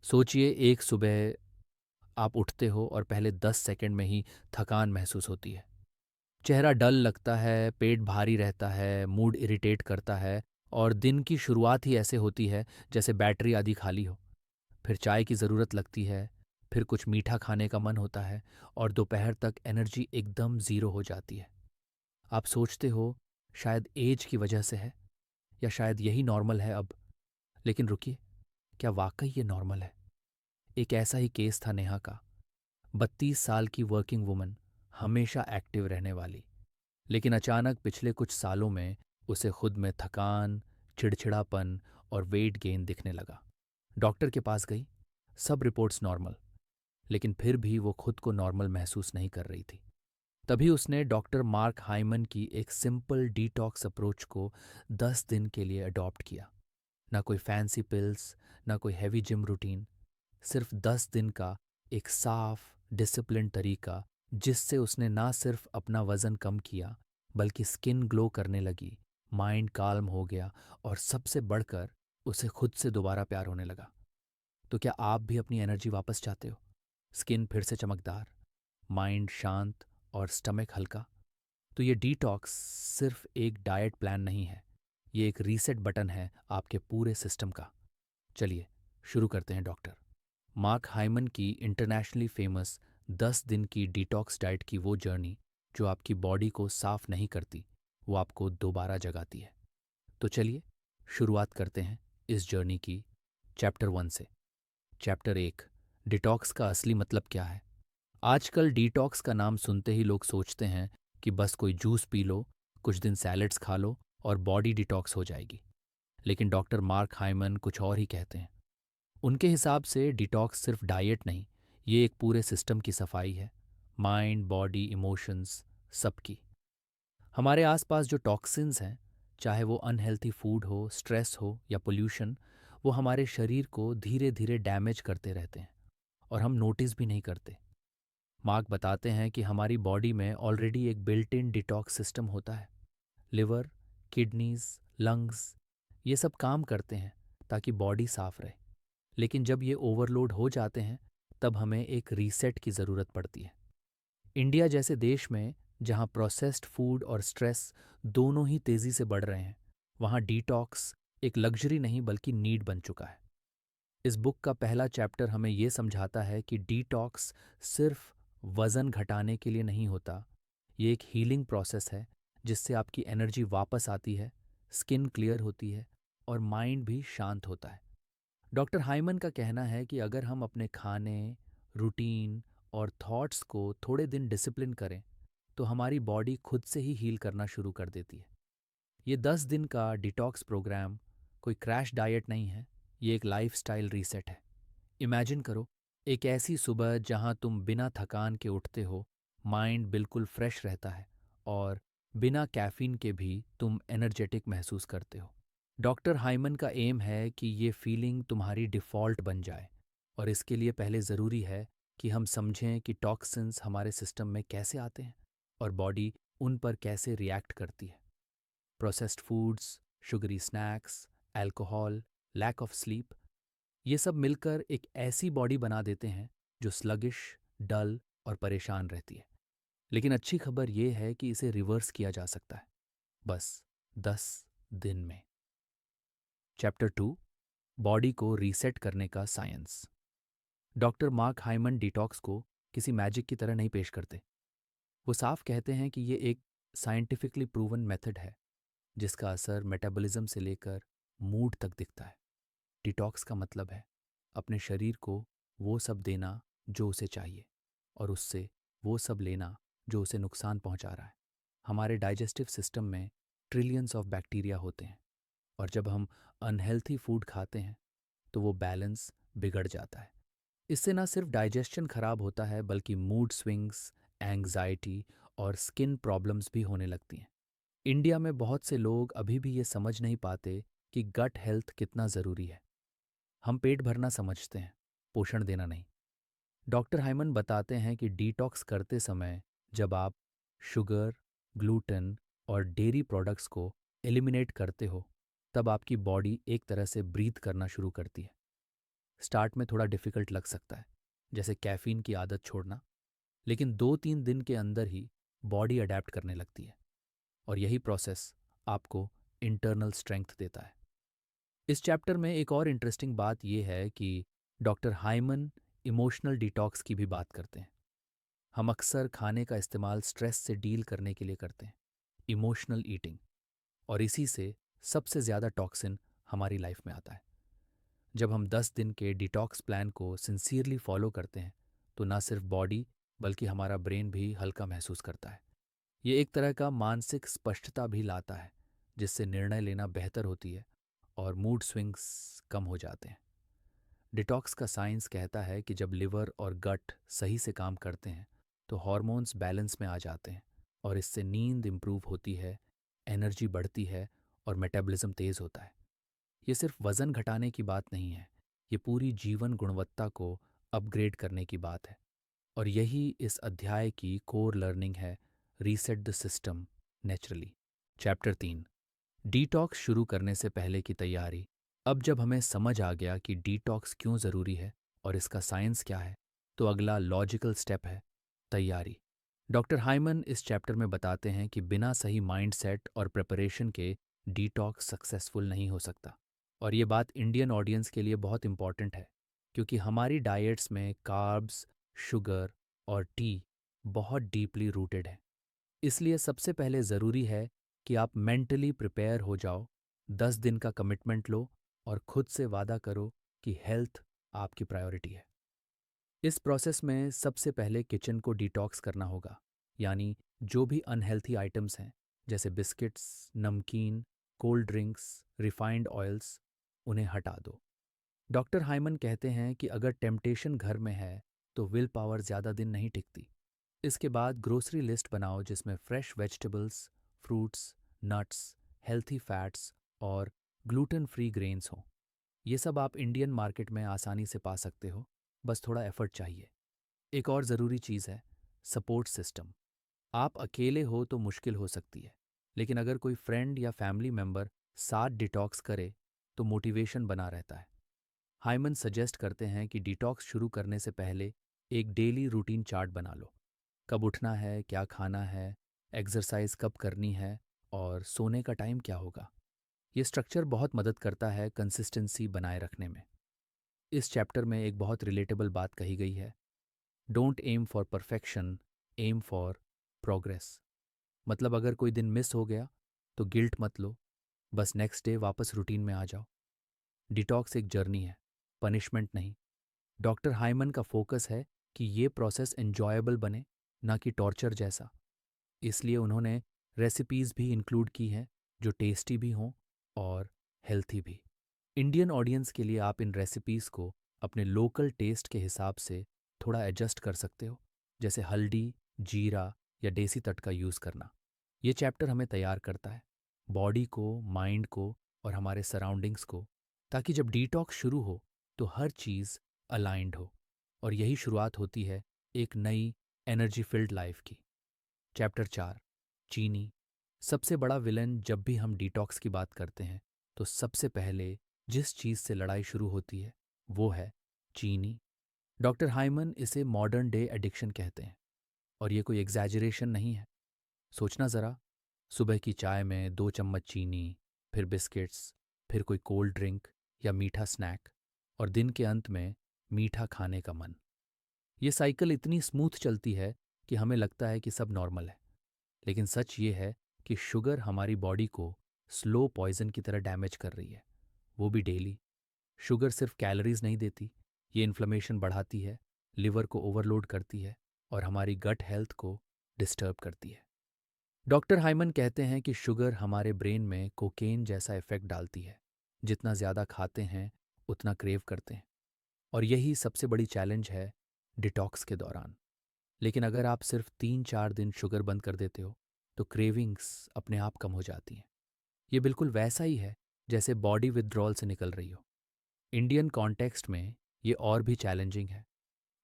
सोचिए, एक सुबह आप उठते हो और पहले 10 सेकंड में ही थकान महसूस होती है। चेहरा डल लगता है, पेट भारी रहता है, मूड इरिटेट करता है और दिन की शुरुआत ही ऐसे होती है जैसे बैटरी आधी खाली हो। फिर चाय की ज़रूरत लगती है, फिर कुछ मीठा खाने का मन होता है और दोपहर तक एनर्जी एकदम ज़ीरो हो जाती है। आप सोचते हो शायद एज की वजह से है या शायद यही नॉर्मल है अब। लेकिन रुकिए, क्या वाकई ये नॉर्मल है? एक ऐसा ही केस था नेहा का। 32 साल की वर्किंग वुमन, हमेशा एक्टिव रहने वाली। लेकिन अचानक पिछले कुछ सालों में उसे खुद में थकान, चिड़चिड़ापन और वेट गेन दिखने लगा। डॉक्टर के पास गई, सब रिपोर्ट्स नॉर्मल, लेकिन फिर भी वो खुद को नॉर्मल महसूस नहीं कर रही थी। तभी उसने डॉक्टर मार्क हाइमन की एक सिंपल डिटॉक्स अप्रोच को 10 दिन के लिए अडॉप्ट किया। ना कोई फैंसी पिल्स, ना कोई हैवी जिम रूटीन, सिर्फ 10 दिन का एक साफ, डिसिप्लिन तरीका, जिससे उसने ना सिर्फ अपना वजन कम किया, बल्कि स्किन ग्लो करने लगी, माइंड काल्म हो गया और सबसे बढ़कर उसे खुद से दोबारा प्यार होने लगा। तो क्या आप भी अपनी एनर्जी वापस चाहते हो? स्किन फिर से चमकदार, माइंड शांत और स्टमक हल्का? तो ये डिटॉक्स सिर्फ एक डाइट प्लान नहीं है, ये एक रीसेट बटन है आपके पूरे सिस्टम का। चलिए शुरू करते हैं डॉक्टर मार्क हाइमन की इंटरनेशनली फेमस 10 दिन की डिटॉक्स डाइट की वो जर्नी जो आपकी बॉडी को साफ नहीं करती, वो आपको दोबारा जगाती है। तो चलिए शुरुआत करते हैं इस जर्नी की चैप्टर 1 से। चैप्टर 1, डिटॉक्स का असली मतलब क्या है? आजकल डिटॉक्स का नाम सुनते ही लोग सोचते हैं कि बस कोई जूस पी लो, कुछ दिन सैलड्स खा लो और बॉडी डिटॉक्स हो जाएगी। लेकिन डॉक्टर मार्क हाइमन कुछ और ही कहते हैं। उनके हिसाब से डिटॉक्स सिर्फ डाइट नहीं, ये एक पूरे सिस्टम की सफाई है। माइंड, बॉडी, इमोशंस, सबकी। हमारे आसपास जो टॉक्सिन्स हैं, चाहे वो अनहेल्थी फूड हो, स्ट्रेस हो या पोल्यूशन, वो हमारे शरीर को धीरे धीरे डैमेज करते रहते हैं और हम नोटिस भी नहीं करते। मार्क बताते हैं कि हमारी बॉडी में ऑलरेडी एक बिल्ट इन डिटॉक्स सिस्टम होता है। लिवर, किडनीज, लंग्स, ये सब काम करते हैं ताकि बॉडी साफ रहे। लेकिन जब ये ओवरलोड हो जाते हैं, तब हमें एक रीसेट की ज़रूरत पड़ती है। इंडिया जैसे देश में, जहाँ प्रोसेस्ड फूड और स्ट्रेस दोनों ही तेज़ी से बढ़ रहे हैं, वहाँ डिटॉक्स एक लग्जरी नहीं बल्कि नीड बन चुका है। इस बुक का पहला चैप्टर हमें ये समझाता है कि डिटॉक्स सिर्फ वज़न घटाने के लिए नहीं होता, ये एक हीलिंग प्रोसेस है जिससे आपकी एनर्जी वापस आती है, स्किन क्लियर होती है और माइंड भी शांत होता है। डॉक्टर हाइमन का कहना है कि अगर हम अपने खाने, रूटीन और थॉट्स को थोड़े दिन डिसिप्लिन करें, तो हमारी बॉडी खुद से ही हील करना शुरू कर देती है। ये 10 दिन का डिटॉक्स प्रोग्राम कोई क्रैश डाइट नहीं है, ये एक लाइफस्टाइल रीसेट है। इमेजिन करो, एक ऐसी सुबह जहां तुम बिना थकान के उठते हो, माइंड बिल्कुल फ्रेश रहता है और बिना कैफीन के भी तुम एनर्जेटिक महसूस करते हो। डॉक्टर हाइमन का एम है कि ये फीलिंग तुम्हारी डिफ़ॉल्ट बन जाए, और इसके लिए पहले ज़रूरी है कि हम समझें कि टॉक्सिन्स हमारे सिस्टम में कैसे आते हैं और बॉडी उन पर कैसे रिएक्ट करती है। Processed foods, sugary snacks, alcohol, lack of sleep, ये सब मिलकर एक ऐसी बॉडी बना देते हैं जो स्लगिश, डल और परेशान रहती है। लेकिन अच्छी खबर ये है कि इसे रिवर्स किया जा सकता है, बस 10 दिन में। चैप्टर 2, बॉडी को रीसेट करने का science. Doctor Mark Hyman detox को किसी मैजिक की तरह नहीं पेश करते। वो साफ कहते हैं कि ये एक साइंटिफिकली प्रूवन मेथड है जिसका असर मेटाबॉलिज्म से लेकर मूड तक दिखता है। डिटॉक्स का मतलब है अपने शरीर को वो सब देना जो उसे चाहिए, और उससे वो सब लेना जो उसे नुकसान पहुंचा रहा है। हमारे डाइजेस्टिव सिस्टम में ट्रिलियंस ऑफ बैक्टीरिया होते हैं, और जब हम अनहेल्थी फूड खाते हैं तो वो बैलेंस बिगड़ जाता है। इससे ना सिर्फ डाइजेशन खराब होता है, बल्कि मूड स्विंग्स, एंग्जाइटी और स्किन प्रॉब्लम्स भी होने लगती हैं। इंडिया में बहुत से लोग अभी भी ये समझ नहीं पाते कि गट हेल्थ कितना ज़रूरी है। हम पेट भरना समझते हैं, पोषण देना नहीं। डॉक्टर हाइमन बताते हैं कि डिटॉक्स करते समय जब आप शुगर, ग्लूटेन और डेयरी प्रोडक्ट्स को एलिमिनेट करते हो, तब आपकी बॉडी एक तरह से ब्रीथ करना शुरू करती है। स्टार्ट में थोड़ा डिफ़िकल्ट लग सकता है, जैसे कैफ़ीन की आदत छोड़ना, लेकिन 2-3 दिन के अंदर ही बॉडी अडैप्ट करने लगती है और यही प्रोसेस आपको इंटरनल स्ट्रेंथ देता है। इस चैप्टर में एक और इंटरेस्टिंग बात यह है कि डॉक्टर हाइमन इमोशनल डिटॉक्स की भी बात करते हैं। हम अक्सर खाने का इस्तेमाल स्ट्रेस से डील करने के लिए करते हैं, इमोशनल ईटिंग, और इसी से सबसे ज़्यादा टॉक्सिन हमारी लाइफ में आता है। जब हम 10 दिन के डिटॉक्स प्लान को सिंसियरली फॉलो करते हैं तो ना सिर्फ बॉडी बल्कि हमारा ब्रेन भी हल्का महसूस करता है। ये एक तरह का मानसिक स्पष्टता भी लाता है, जिससे निर्णय लेना बेहतर होती है और मूड स्विंग्स कम हो जाते हैं। डिटॉक्स का साइंस कहता है कि जब लिवर और गट सही से काम करते हैं तो हॉर्मोन्स बैलेंस में आ जाते हैं और इससे नींद इम्प्रूव होती है, एनर्जी बढ़ती है और मेटाबॉलिज्म तेज़ होता है। ये सिर्फ वज़न घटाने की बात नहीं है, ये पूरी जीवन गुणवत्ता को अपग्रेड करने की बात है। और यही इस अध्याय की कोर लर्निंग है, reset the system naturally. Chapter 3, detox शुरू करने से पहले की तैयारी। अब जब हमें समझ आ गया कि डिटॉक्स क्यों ज़रूरी है और इसका साइंस क्या है, तो अगला लॉजिकल स्टेप है तैयारी। डॉक्टर हाइमन इस चैप्टर में बताते हैं कि बिना सही माइंडसेट और प्रिपरेशन के डिटॉक्स सक्सेसफुल नहीं हो सकता। और ये बात इंडियन ऑडियंस के लिए बहुत इंपॉर्टेंट है, क्योंकि हमारी डाइट्स में कार्ब्स, शुगर और टी बहुत डीपली रूटेड है। इसलिए सबसे पहले ज़रूरी है कि आप मेंटली प्रिपेयर हो जाओ, 10 दिन का कमिटमेंट लो और खुद से वादा करो कि हेल्थ आपकी प्रायोरिटी है। इस प्रोसेस में सबसे पहले किचन को डिटॉक्स करना होगा, यानी जो भी अनहेल्थी आइटम्स हैं जैसे बिस्किट्स, नमकीन, कोल्ड ड्रिंक्स, रिफाइंड ऑयल्स, उन्हें हटा दो। डॉक्टर हाइमन कहते हैं कि अगर टेम्पटेशन घर में है तो विल पावर ज़्यादा दिन नहीं टिकती। इसके बाद ग्रोसरी लिस्ट बनाओ जिसमें fresh vegetables, fruits, nuts, healthy fats और ग्लूटेन फ्री ग्रेन्स हों। ये सब आप इंडियन मार्केट में आसानी से पा सकते हो, बस थोड़ा एफर्ट चाहिए। एक और ज़रूरी चीज़ है सपोर्ट सिस्टम। आप अकेले हो तो मुश्किल हो सकती है, लेकिन अगर कोई फ्रेंड या फैमिली मेंबर साथ डिटॉक्स करे तो मोटिवेशन बना रहता है। हाइमन सजेस्ट करते हैं कि डिटॉक्स शुरू करने से पहले एक डेली रूटीन चार्ट बना लो। कब उठना है, क्या खाना है, एक्सरसाइज कब करनी है और सोने का टाइम क्या होगा। ये स्ट्रक्चर बहुत मदद करता है कंसिस्टेंसी बनाए रखने में। इस चैप्टर में एक बहुत रिलेटेबल बात कही गई है, don't aim for perfection, aim for progress. मतलब अगर कोई दिन मिस हो गया तो गिल्ट मत लो, बस नेक्स्ट डे वापस रूटीन में आ जाओ। डिटॉक्स एक जर्नी है, पनिशमेंट नहीं। डॉक्टर हाइमन का फोकस है कि ये प्रोसेस एन्जॉयबल बने, ना कि टॉर्चर जैसा। इसलिए उन्होंने रेसिपीज़ भी इंक्लूड की हैं जो टेस्टी भी हों और हेल्थी भी। इंडियन ऑडियंस के लिए आप इन रेसिपीज़ को अपने लोकल टेस्ट के हिसाब से थोड़ा एडजस्ट कर सकते हो, जैसे हल्दी, जीरा या देसी तड़का यूज़ करना। ये चैप्टर हमें तैयार करता है, बॉडी को, माइंड को और हमारे सराउंडिंग्स को, ताकि जब डिटॉक्स शुरू हो तो हर चीज़ अलाइंड हो। और यही शुरुआत होती है एक नई एनर्जी फिल्ड लाइफ की। चैप्टर 4, चीनी। सबसे बड़ा विलन जब भी हम डिटॉक्स की बात करते हैं तो सबसे पहले जिस चीज़ से लड़ाई शुरू होती है वो है चीनी। डॉक्टर हाइमन इसे मॉडर्न डे एडिक्शन कहते हैं और ये कोई एग्जैजरेशन नहीं है। सोचना ज़रा, सुबह की चाय में 2 चम्मच चीनी, फिर बिस्किट्स, फिर कोई कोल्ड ड्रिंक या मीठा स्नैक, और दिन के अंत में मीठा खाने का मन। ये साइकिल इतनी स्मूथ चलती है कि हमें लगता है कि सब नॉर्मल है, लेकिन सच ये है कि शुगर हमारी बॉडी को स्लो पॉइजन की तरह डैमेज कर रही है, वो भी डेली। शुगर सिर्फ कैलोरीज नहीं देती, ये इन्फ्लेमेशन बढ़ाती है, लिवर को ओवरलोड करती है और हमारी गट हेल्थ को डिस्टर्ब करती है। डॉक्टर हाइमन कहते हैं कि शुगर हमारे ब्रेन में कोकेन जैसा इफेक्ट डालती है, जितना ज़्यादा खाते हैं उतना क्रेव करते हैं, और यही सबसे बड़ी चैलेंज है डिटॉक्स के दौरान। लेकिन अगर आप सिर्फ 3-4 दिन शुगर बंद कर देते हो तो क्रेविंग्स अपने आप कम हो जाती हैं। ये बिल्कुल वैसा ही है जैसे बॉडी विथड्रॉल से निकल रही हो। इंडियन कॉन्टेक्स्ट में ये और भी चैलेंजिंग है,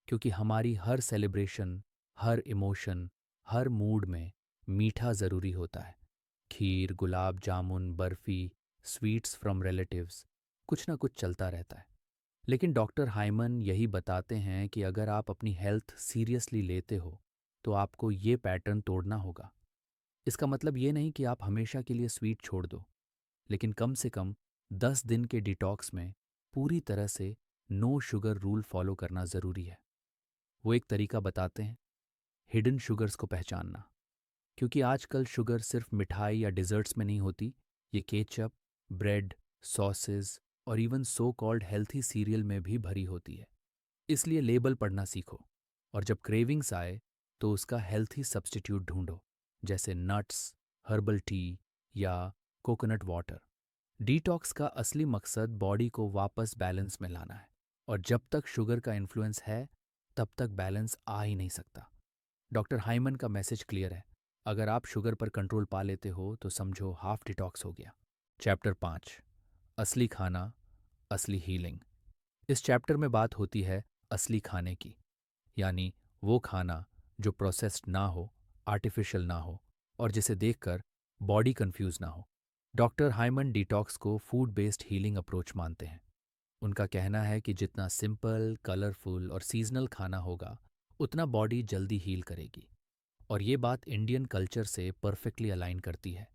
क्योंकि हमारी हर सेलिब्रेशन, हर इमोशन, हर मूड में मीठा ज़रूरी होता है। खीर, gulab jamun, barfi, sweets from relatives, कुछ ना कुछ चलता रहता है। लेकिन डॉक्टर हाइमन यही बताते हैं कि अगर आप अपनी हेल्थ सीरियसली लेते हो तो आपको ये पैटर्न तोड़ना होगा। इसका मतलब ये नहीं कि आप हमेशा के लिए स्वीट छोड़ दो, लेकिन कम से कम 10 दिन के डिटॉक्स में पूरी तरह से नो शुगर रूल फॉलो करना ज़रूरी है। वो एक तरीका बताते हैं, हिडन शुगर्स को पहचानना। क्योंकि आजकल शुगर सिर्फ मिठाई या डिज़र्ट्स में नहीं होती, ये केचप, ब्रेड, सॉसेस और even so called healthy serial में भी भरी होती है। इसलिए लेबल पढ़ना सीखो, और जब क्रेविंग्स आए तो उसका हेल्थी सब्स्टिट्यूट ढूंढो, जैसे नट्स, हर्बल टी या कोकोनट वाटर। डिटॉक्स का असली मकसद बॉडी को वापस बैलेंस में लाना है, और जब तक शुगर का इन्फ्लुएंस है तब तक बैलेंस आ ही नहीं सकता। डॉक्टर हाइमन का मैसेज क्लियर है, अगर आप शुगर पर कंट्रोल पा लेते हो तो समझो हाफ डिटॉक्स हो गया। चैप्टर 5, असली खाना, असली हीलिंग। इस चैप्टर में बात होती है असली खाने की, यानी वो खाना जो प्रोसेस्ड ना हो, आर्टिफिशियल ना हो, और जिसे देखकर बॉडी कंफ्यूज ना हो। डॉक्टर हाइमन डिटॉक्स को फूड बेस्ड हीलिंग अप्रोच मानते हैं। उनका कहना है कि जितना सिंपल, कलरफुल और सीजनल खाना होगा, उतना बॉडी जल्दी हील करेगी। और ये बात इंडियन कल्चर से परफेक्टली अलाइन करती है,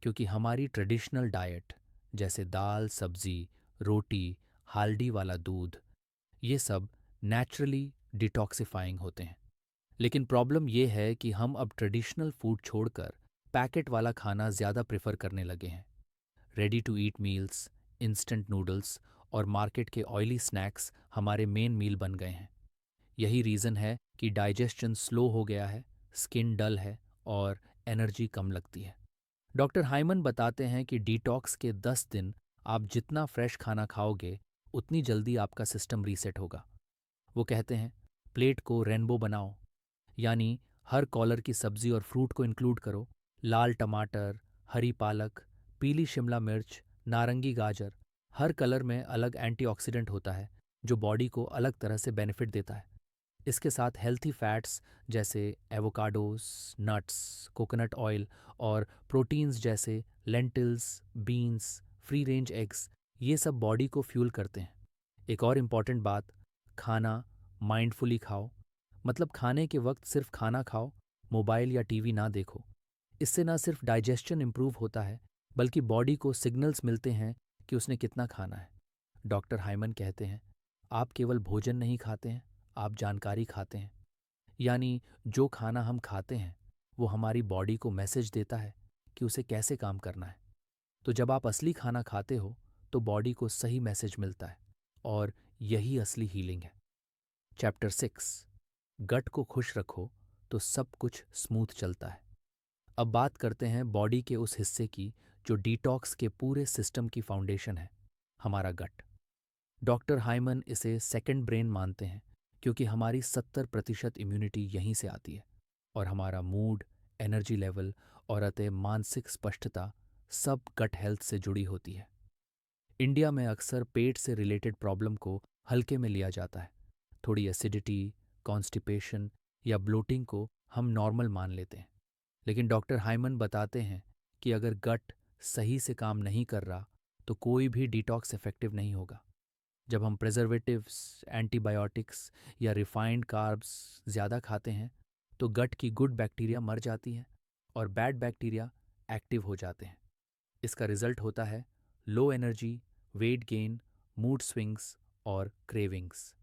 क्योंकि हमारी ट्रेडिशनल डाइट जैसे दाल, सब्जी, रोटी, हल्दी वाला दूध, ये सब नेचुरली डिटॉक्सिफाइंग होते हैं। लेकिन प्रॉब्लम ये है कि हम अब ट्रेडिशनल फूड छोड़कर पैकेट वाला खाना ज़्यादा प्रेफर करने लगे हैं। Ready to eat meals, instant noodles और मार्केट के ऑयली स्नैक्स हमारे मेन मील बन गए हैं। यही रीज़न है कि डाइजेशन स्लो हो गया है, स्किन डल है और एनर्जी कम लगती है। डॉक्टर हाइमन बताते हैं कि डिटॉक्स के 10 दिन आप जितना फ्रेश खाना खाओगे, उतनी जल्दी आपका सिस्टम रीसेट होगा। वो कहते हैं, प्लेट को रेनबो बनाओ, यानी हर कॉलर की सब्जी और फ्रूट को इंक्लूड करो। लाल टमाटर, हरी पालक, पीली शिमला मिर्च, नारंगी गाजर, हर कलर में अलग एंटीऑक्सीडेंट होता है जो बॉडी को अलग तरह से बेनिफिट देता है। इसके साथ हेल्थी फैट्स जैसे एवोकाडोस, नट्स, कोकोनट ऑयल और प्रोटीन्स जैसे lentils, beans, free range eggs, ये सब बॉडी को फ्यूल करते हैं। एक और इम्पॉर्टेंट बात, खाना माइंडफुली खाओ। मतलब खाने के वक्त सिर्फ खाना खाओ, मोबाइल या टीवी ना देखो। इससे ना सिर्फ डाइजेशन इम्प्रूव होता है, बल्कि बॉडी को सिग्नल्स मिलते हैं कि उसने कितना खाना है। डॉक्टर हाइमन कहते हैं, आप केवल भोजन नहीं खाते हैं, आप जानकारी खाते हैं। यानी जो खाना हम खाते हैं वो हमारी बॉडी को मैसेज देता है कि उसे कैसे काम करना है। तो जब आप असली खाना खाते हो तो बॉडी को सही मैसेज मिलता है, और यही असली हीलिंग है। चैप्टर 6, गट को खुश रखो तो सब कुछ स्मूथ चलता है। अब बात करते हैं बॉडी के उस हिस्से की जो डिटॉक्स के पूरे सिस्टम की फाउंडेशन है, हमारा गट। डॉक्टर हाइमन इसे सेकंड ब्रेन मानते हैं, क्योंकि हमारी 70% इम्यूनिटी यहीं से आती है, और हमारा मूड, एनर्जी लेवल और अतः मानसिक स्पष्टता सब गट हेल्थ से जुड़ी होती है। इंडिया में अक्सर पेट से रिलेटेड प्रॉब्लम को हल्के में लिया जाता है। थोड़ी एसिडिटी, कॉन्स्टिपेशन या ब्लोटिंग को हम नॉर्मल मान लेते हैं। लेकिन डॉक्टर हाइमन बताते हैं कि अगर गट सही से काम नहीं कर रहा तो कोई भी डिटॉक्स इफेक्टिव नहीं होगा। जब हम प्रिजर्वेटिव्स, एंटीबायोटिक्स या रिफाइंड कार्ब्स ज़्यादा खाते हैं तो गट की गुड बैक्टीरिया मर जाती हैं और बैड बैक्टीरिया एक्टिव हो जाते हैं। इसका रिजल्ट होता है low energy, weight gain, mood swings और क्रेविंग्स।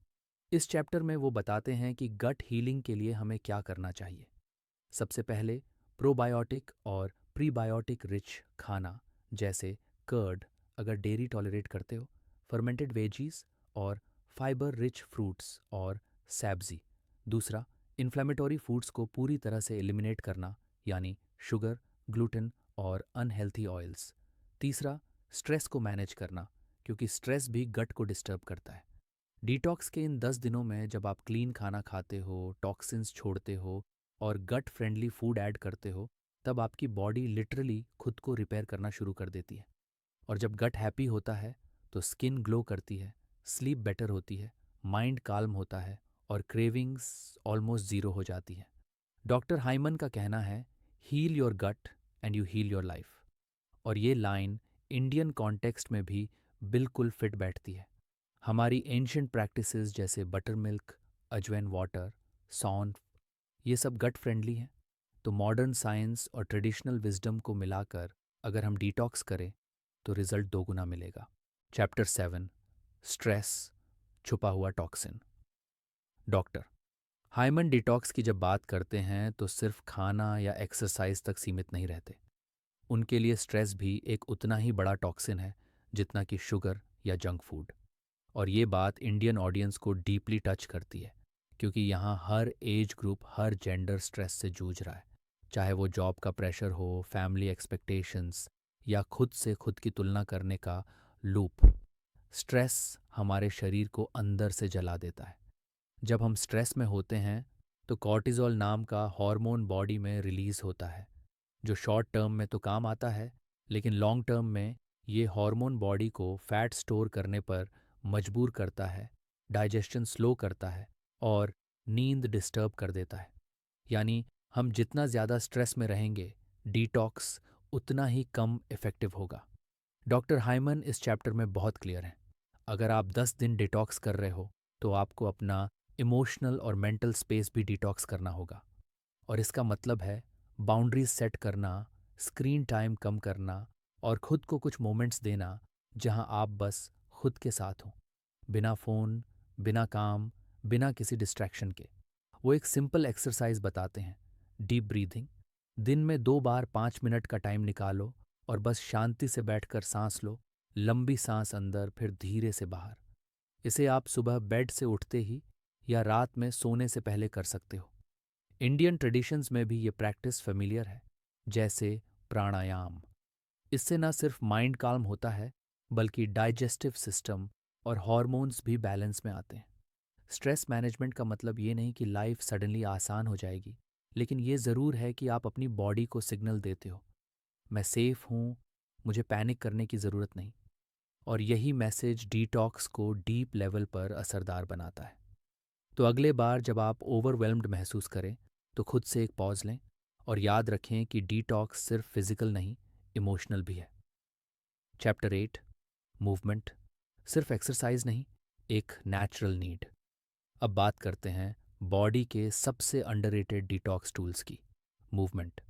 इस चैप्टर में वो बताते हैं कि गट हीलिंग के लिए हमें क्या करना चाहिए। सबसे पहले प्रोबायोटिक और प्रीबायोटिक रिच खाना, जैसे कर्ड अगर डेयरी टॉलरेट करते हो, फर्मेंटेड वेजीज और फाइबर रिच फ्रूट्स और सब्जी। दूसरा, इन्फ्लेमेटरी फूड्स को पूरी तरह से एलिमिनेट करना, यानी शुगर, ग्लूटेन और अनहेल्थी ऑयल्स। तीसरा, स्ट्रेस को मैनेज करना, क्योंकि स्ट्रेस भी गट को डिस्टर्ब करता है। डिटॉक्स के इन 10 दिनों में जब आप क्लीन खाना खाते हो, टॉक्सिन्स छोड़ते हो और गट फ्रेंडली फूड ऐड करते हो, तब आपकी बॉडी लिटरली खुद को रिपेयर करना शुरू कर देती है। और जब गट हैप्पी होता है तो स्किन ग्लो करती है, स्लीप बेटर होती है, माइंड काल्म होता है और क्रेविंग्स ऑलमोस्ट ज़ीरो हो जाती है। डॉक्टर हाइमन का कहना है, heal your gut and you heal your life. और ये लाइन इंडियन कॉन्टेक्स्ट में भी बिल्कुल फिट बैठती है। हमारी एंशियंट प्रैक्टिसेस जैसे बटर मिल्क, अजवैन वाटर, सौंफ, ये सब गट फ्रेंडली हैं। तो मॉडर्न साइंस और ट्रेडिशनल विजडम को मिलाकर अगर हम डिटॉक्स करें तो रिजल्ट दोगुना मिलेगा। चैप्टर 7, स्ट्रेस, छुपा हुआ टॉक्सिन। डॉक्टर हाइमन डिटॉक्स की जब बात करते हैं तो सिर्फ खाना या एक्सरसाइज तक सीमित नहीं रहते। उनके लिए स्ट्रेस भी एक उतना ही बड़ा टॉक्सिन है जितना कि शुगर या जंक फूड। और ये बात इंडियन ऑडियंस को डीपली टच करती है, क्योंकि यहाँ हर एज ग्रुप, हर जेंडर स्ट्रेस से जूझ रहा है। चाहे वो जॉब का प्रेशर हो, फैमिली एक्सपेक्टेशंस या खुद से खुद की तुलना करने का लूप। स्ट्रेस हमारे शरीर को अंदर से जला देता है। जब हम स्ट्रेस में होते हैं तो कॉर्टिजोल नाम का हार्मोन बॉडी में रिलीज होता है, जो शॉर्ट टर्म में तो काम आता है, लेकिन लॉन्ग टर्म में ये हार्मोन बॉडी को फैट स्टोर करने पर मजबूर करता है, डाइजेशन स्लो करता है और नींद डिस्टर्ब कर देता है। यानी हम जितना ज़्यादा स्ट्रेस में रहेंगे, डिटॉक्स उतना ही कम इफ़ेक्टिव होगा। डॉक्टर हाइमन इस चैप्टर में बहुत क्लियर हैं। अगर आप 10 दिन डिटॉक्स कर रहे हो तो आपको अपना इमोशनल और मेंटल स्पेस भी डिटॉक्स करना होगा। और इसका मतलब है बाउंड्रीज सेट करना, स्क्रीन टाइम कम करना और खुद को कुछ मोमेंट्स देना जहां आप बस खुद के साथ हों, बिना फ़ोन, बिना काम, बिना किसी डिस्ट्रैक्शन के। वो एक सिंपल एक्सरसाइज बताते हैं, डीप ब्रीथिंग। दिन में 2 बार 5 मिनट का टाइम निकालो और बस शांति से बैठकर सांस लो, लंबी सांस अंदर फिर धीरे से बाहर। इसे आप सुबह बेड से उठते ही या रात में सोने से पहले कर सकते हो। इंडियन ट्रेडिशंस में भी ये प्रैक्टिस फेमिलियर है, जैसे प्राणायाम। इससे न सिर्फ माइंड काल्म होता है, बल्कि डाइजेस्टिव सिस्टम और हॉर्मोन्स भी बैलेंस में आते हैं। स्ट्रेस मैनेजमेंट का मतलब ये नहीं कि लाइफ सडनली आसान हो जाएगी, लेकिन ये ज़रूर है कि आप अपनी बॉडी को सिग्नल देते हो, मैं सेफ हूँ, मुझे पैनिक करने की ज़रूरत नहीं। और यही मैसेज डिटॉक्स को डीप लेवल पर असरदार बनाता है। तो अगले बार जब आप ओवरवेल्म्ड महसूस करें तो खुद से एक पॉज लें और याद रखें कि डिटॉक्स सिर्फ फिजिकल नहीं, इमोशनल भी है। चैप्टर 8, मूवमेंट, सिर्फ एक्सरसाइज नहीं, एक नेचुरल नीड। अब बात करते हैं बॉडी के सबसे अंडररेटेड डिटॉक्स टूल्स की, मूवमेंट।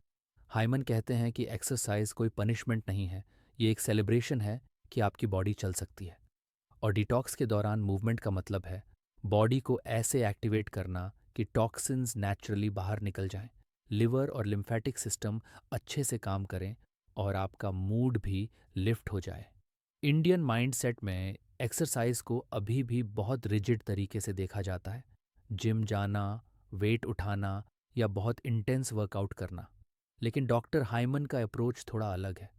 हाइमन कहते हैं कि एक्सरसाइज कोई पनिशमेंट नहीं है, ये एक सेलिब्रेशन है कि आपकी बॉडी चल सकती है। और डिटॉक्स के दौरान मूवमेंट का मतलब है बॉडी को ऐसे एक्टिवेट करना कि टॉक्सिन्स नेचुरली बाहर निकल जाएं, लिवर और लिम्फेटिक सिस्टम अच्छे से काम करें और आपका मूड भी लिफ्ट हो जाए। इंडियन माइंडसेट में एक्सरसाइज को अभी भी बहुत रिजिड तरीके से देखा जाता है, जिम जाना, वेट उठाना या बहुत इंटेंस वर्कआउट करना। लेकिन डॉक्टर हाइमन का अप्रोच थोड़ा अलग है।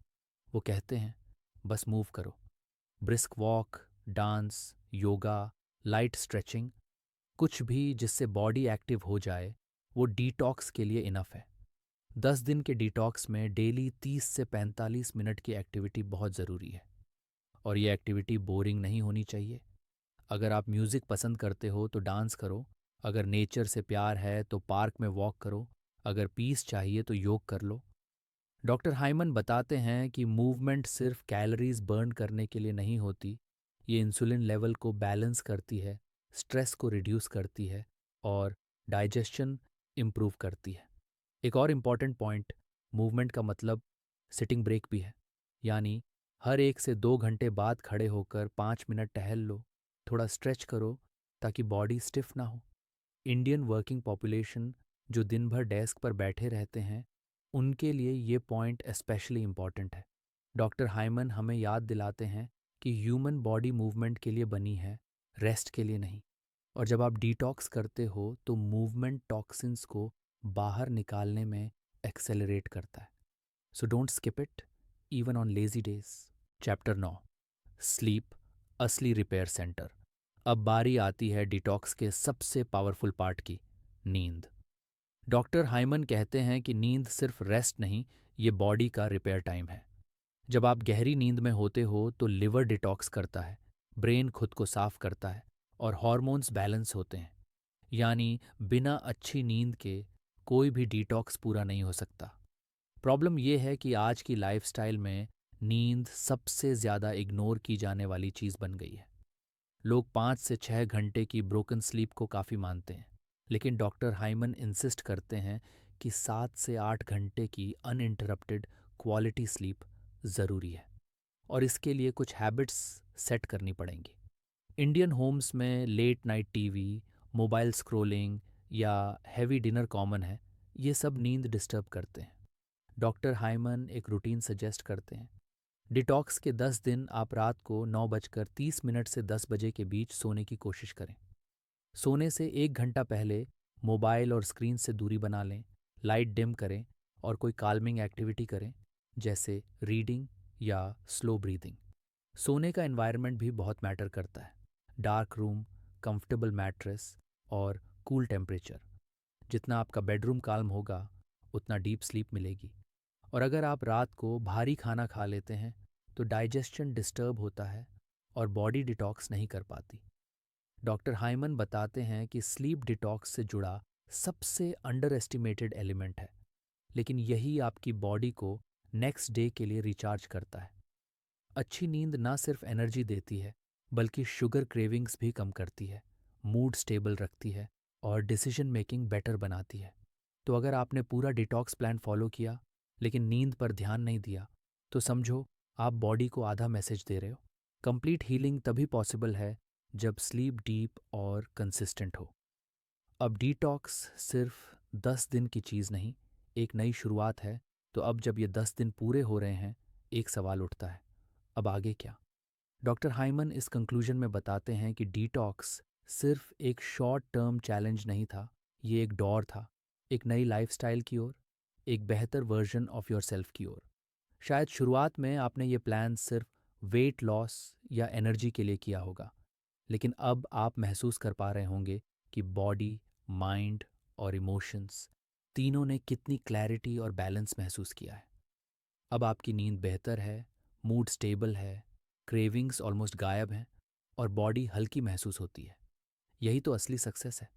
वो कहते हैं बस मूव करो, brisk walk, dance, yoga, light stretching, कुछ भी जिससे बॉडी एक्टिव हो जाए, वो डिटॉक्स के लिए इनफ है। 10 दिन के डिटॉक्स में डेली 30 से 45 मिनट की एक्टिविटी बहुत ज़रूरी है। और ये एक्टिविटी बोरिंग नहीं होनी चाहिए। अगर आप म्यूज़िक पसंद करते हो तो डांस करो, अगर नेचर से प्यार है तो पार्क में वॉक करो, अगर पीस चाहिए तो योग कर लो। डॉक्टर हाइमन बताते हैं कि मूवमेंट सिर्फ कैलोरीज बर्न करने के लिए नहीं होती, ये इंसुलिन लेवल को बैलेंस करती है, स्ट्रेस को रिड्यूस करती है और डाइजेशन इम्प्रूव करती है। एक और इम्पॉर्टेंट पॉइंट, मूवमेंट का मतलब सिटिंग ब्रेक भी है। यानी हर 1 से 2 घंटे बाद खड़े होकर 5 मिनट टहल लो, थोड़ा स्ट्रेच करो ताकि बॉडी स्टिफ ना हो। इंडियन वर्किंग पॉपुलेशन जो दिन भर डेस्क पर बैठे रहते हैं, उनके लिए ये पॉइंट स्पेशली इम्पॉर्टेंट है। डॉक्टर हाइमन हमें याद दिलाते हैं कि ह्यूमन बॉडी मूवमेंट के लिए बनी है, रेस्ट के लिए नहीं। और जब आप डिटॉक्स करते हो तो मूवमेंट टॉक्सिन्स को बाहर निकालने में एक्सेलरेट करता है। So don't skip it even on lazy days. Chapter 9, sleep, असली रिपेयर सेंटर। अब बारी आती है डिटॉक्स के सबसे पावरफुल पार्ट की, नींद। डॉक्टर हाइमन कहते हैं कि नींद सिर्फ रेस्ट नहीं, ये बॉडी का रिपेयर टाइम है। जब आप गहरी नींद में होते हो तो लिवर डिटॉक्स करता है, ब्रेन खुद को साफ करता है और हॉर्मोन्स बैलेंस होते हैं। यानी बिना अच्छी नींद के कोई भी डिटॉक्स पूरा नहीं हो सकता। प्रॉब्लम यह है कि आज की लाइफस्टाइल में नींद सबसे ज़्यादा इग्नोर की जाने वाली चीज़ बन गई है। लोग 5 से 6 घंटे की ब्रोकन स्लीप को काफ़ी मानते हैं, लेकिन डॉक्टर हाइमन इंसिस्ट करते हैं कि 7 से 8 घंटे की अनइंटरप्टेड क्वालिटी स्लीप ज़रूरी है, और इसके लिए कुछ हैबिट्स सेट करनी पड़ेंगी। इंडियन होम्स में late night TV, mobile scrolling या हैवी डिनर कॉमन है। ये सब नींद डिस्टर्ब करते हैं। डॉक्टर हाइमन एक रूटीन सजेस्ट करते हैं। डिटॉक्स के 10 दिन आप रात को 9:30 से 10 बजे के बीच सोने की कोशिश करें। सोने से 1 घंटा पहले मोबाइल और स्क्रीन से दूरी बना लें, लाइट डिम करें और कोई काल्मिंग एक्टिविटी करें, जैसे रीडिंग या स्लो ब्रीदिंग। सोने का एनवायरनमेंट भी बहुत मैटर करता है। डार्क रूम, कंफर्टेबल मैट्रेस और कूल टेम्परेचर। जितना आपका बेडरूम काल्म होगा, उतना डीप स्लीप मिलेगी। और अगर आप रात को भारी खाना खा लेते हैं तो डाइजेशन डिस्टर्ब होता है और बॉडी डिटॉक्स नहीं कर पाती। डॉक्टर हाइमन बताते हैं कि स्लीप डिटॉक्स से जुड़ा सबसे अंडर एस्टिमेटेड एलिमेंट है, लेकिन यही आपकी बॉडी को नेक्स्ट डे के लिए रिचार्ज करता है। अच्छी नींद ना सिर्फ एनर्जी देती है, बल्कि शुगर क्रेविंग्स भी कम करती है, मूड स्टेबल रखती है और डिसीजन मेकिंग बेटर बनाती है। तो अगर आपने पूरा डिटॉक्स प्लान फॉलो किया लेकिन नींद पर ध्यान नहीं दिया, तो समझो आप बॉडी को आधा मैसेज दे रहे हो। कंप्लीट हीलिंग तभी पॉसिबल है जब स्लीप डीप और कंसिस्टेंट हो। अब डिटॉक्स सिर्फ 10 दिन की चीज़ नहीं, एक नई शुरुआत है। तो अब जब ये 10 दिन पूरे हो रहे हैं, एक सवाल उठता है, अब आगे क्या? डॉक्टर हाइमन इस कंक्लूजन में बताते हैं कि डिटॉक्स सिर्फ एक शॉर्ट टर्म चैलेंज नहीं था, ये एक दौर था, एक नई लाइफस्टाइल की ओर, एक बेहतर वर्जन ऑफ योर सेल्फ की ओर। शायद शुरुआत में आपने ये प्लान सिर्फ वेट लॉस या एनर्जी के लिए किया होगा, लेकिन अब आप महसूस कर पा रहे होंगे कि बॉडी, माइंड और इमोशंस तीनों ने कितनी क्लैरिटी और बैलेंस महसूस किया है। अब आपकी नींद बेहतर है, मूड स्टेबल है, क्रेविंग्स ऑलमोस्ट गायब हैं और बॉडी हल्की महसूस होती है। यही तो असली सक्सेस है।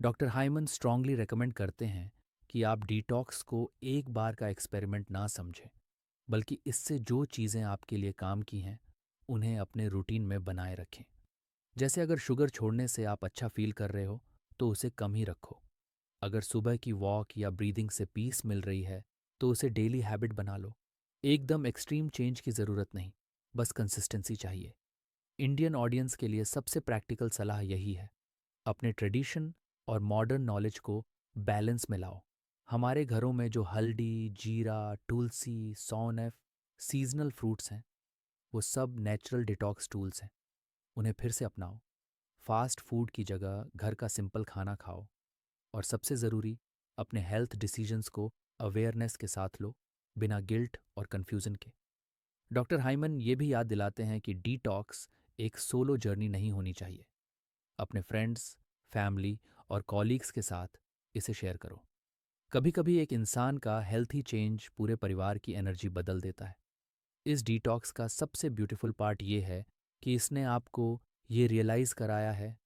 डॉक्टर हाइमन स्ट्रांगली रेकमेंड करते हैं कि आप डिटॉक्स को एक बार का एक्सपेरिमेंट ना समझें, बल्कि इससे जो चीज़ें आपके लिए काम की हैं, उन्हें अपने रूटीन में बनाए रखें। जैसे अगर शुगर छोड़ने से आप अच्छा फील कर रहे हो, तो उसे कम ही रखो। अगर सुबह की वॉक या ब्रीदिंग से पीस मिल रही है, तो उसे डेली हैबिट बना लो। एकदम एक्सट्रीम चेंज की ज़रूरत नहीं, बस कंसिस्टेंसी चाहिए। इंडियन ऑडियंस के लिए सबसे प्रैक्टिकल सलाह यही है, अपने ट्रेडिशन और मॉडर्न नॉलेज को बैलेंस में लाओ। हमारे घरों में जो हल्दी, जीरा, तुलसी, सौंफ, सीजनल फ्रूट्स हैं, वो सब नेचुरल डिटॉक्स टूल्स हैं। उन्हें फिर से अपनाओ। फास्ट फूड की जगह घर का सिंपल खाना खाओ, और सबसे ज़रूरी, अपने हेल्थ डिसीजंस को अवेयरनेस के साथ लो, बिना गिल्ट और कन्फ्यूज़न के। डॉक्टर हाइमन ये भी याद दिलाते हैं कि डिटॉक्स एक सोलो जर्नी नहीं होनी चाहिए। अपने फ्रेंड्स, फैमिली और कॉलीग्स के साथ इसे शेयर करो। कभी कभी एक इंसान का हेल्थी चेंज पूरे परिवार की एनर्जी बदल देता है। इस डिटॉक्स का सबसे ब्यूटीफुल पार्ट ये है कि इसने आपको ये रियलाइज़ कराया है,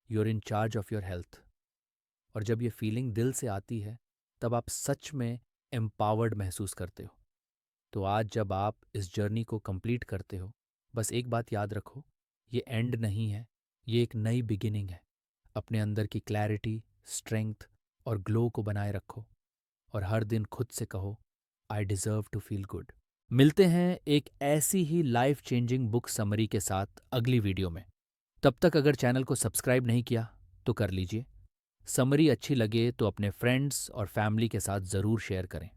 you are in charge of your health. और जब ये फीलिंग दिल से आती है, तब आप सच में एम्पावर्ड महसूस करते हो। तो आज जब आप इस जर्नी को कंप्लीट करते हो, बस एक बात याद रखो, ये एंड नहीं है, ये एक नई बिगिनिंग है। अपने अंदर की क्लैरिटी, स्ट्रेंथ और ग्लो को बनाए रखो, और हर दिन खुद से कहो, I deserve to feel good. मिलते हैं एक ऐसी ही लाइफ चेंजिंग बुक समरी के साथ अगली वीडियो में। तब तक अगर चैनल को सब्सक्राइब नहीं किया तो कर लीजिए। समरी अच्छी लगे तो अपने फ्रेंड्स और फैमिली के साथ ज़रूर शेयर करें।